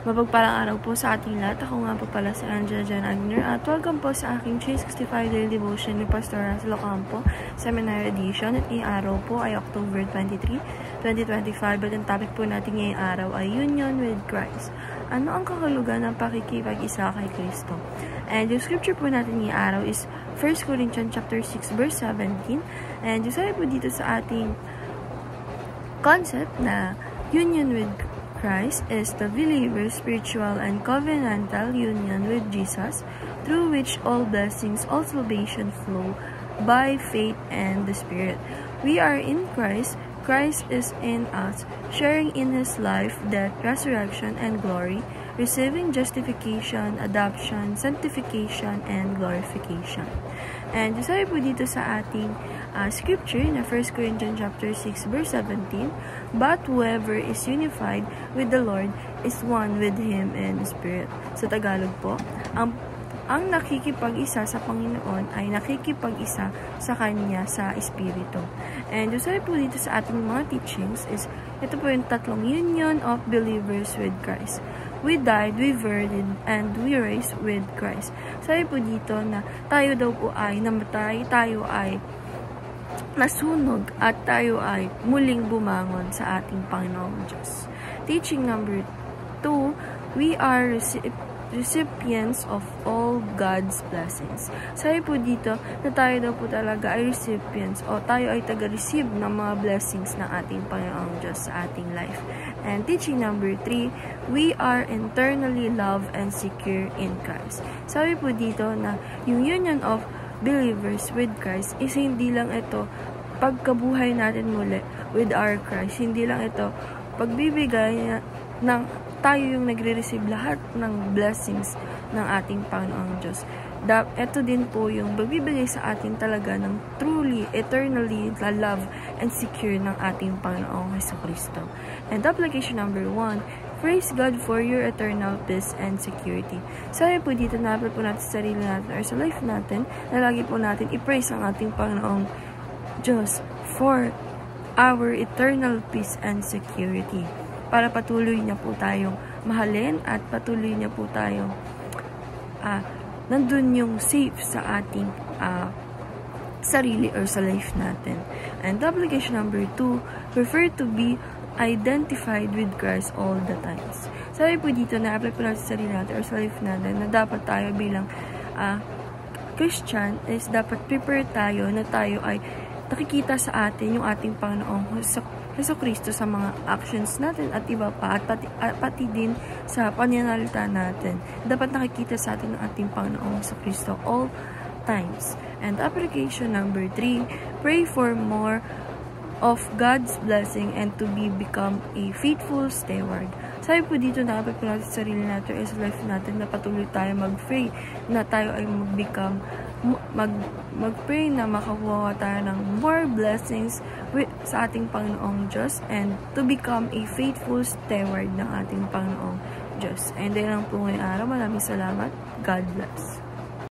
Mapagpalang araw po sa ating lahat. Ako nga po pala si Angela Jan Agner at welcome po sa aking 365 Daily Devotion ni Pastor Russell Ocampo Seminary Edition. At ngayong araw po ay October 23, 2025 at ang topic po natin ngayong araw ay Union with Christ. Ano ang kahulugan ng pakikipag-isa kay Kristo? And yung scripture po natin ngayong araw is 1 Corinthians chapter 6 verse 17. And yung sabi po dito sa ating concept na union with Christ is the believer's spiritual and covenantal union with Jesus, through which all blessings, all salvation flow by faith and the Spirit. We are in Christ, Christ is in us, sharing in His life, death, resurrection, and glory, receiving justification, adoption, sanctification, and glorification. And sabi po dito sa ating scripture na 1 Corinthians chapter 6 verse 17, but whoever is unified with the Lord is one with Him in the Spirit. Sa Tagalog po, ang nakikipag-isa sa Panginoon ay nakikipag-isa sa Kanya sa Espiritu. And sabi po dito sa ating mga teachings is, ito po yung tatlong union of believers with Christ. We died, we buried, and we raised with Christ. Sabi po dito na tayo daw po ay namatay, tayo ay nasunog, at tayo ay muling bumangon sa ating Panginoong Diyos. Teaching number 2, we are recipients of all God's blessings. Sabi po dito na tayo daw po talaga ay recipients o tayo ay taga-receive ng mga blessings ng ating Panginoong Diyos sa ating life. And teaching number 3, we are internally loved and secure in Christ. Sabi po dito na yung union of believers with Christ is hindi lang ito pagkabuhay natin muli with our Christ. Hindi lang ito pagbibigay ng tayo yung nagre-receive lahat ng blessings ng ating Panginoong Diyos. Ito din po yung magbibigay sa atin talaga ng truly, eternally love and secure ng ating Panginoong Jesucristo. And application number 1, praise God for your eternal peace and security. Sabi po dito, na-apply po natin sa sarili natin or sa life natin, na lagi po natin i-praise ang ating Panginoong Diyos for our eternal peace and security. Para patuloy niya po tayong mahalin at patuloy niya po tayong nandun yung safe sa ating sarili or sa life natin. And application number 2, prefer to be identified with Christ all the times. Sabi po dito, na-apply po natin sa sarili natin or sa life natin na dapat tayo bilang Christian is dapat prepare tayo na tayo ay nakikita sa atin yung ating Panginoong Jesucristo sa mga actions natin at iba pa at pati din sa pananalita natin. Dapat nakikita sa atin ang ating Panginoong Jesucristo all times. And application number 3, pray for more of God's blessing and to become a faithful steward. Sabi po dito, dapat po natin sa sarili natin or sa life natin na patuloy tayo mag-pray na tayo ay mag-pray na makakuha tayo ng more blessings sa ating Panginoong Diyos and to become a faithful steward ng ating Panginoong Diyos. And dahil lang po ngayong araw, maraming salamat. God bless.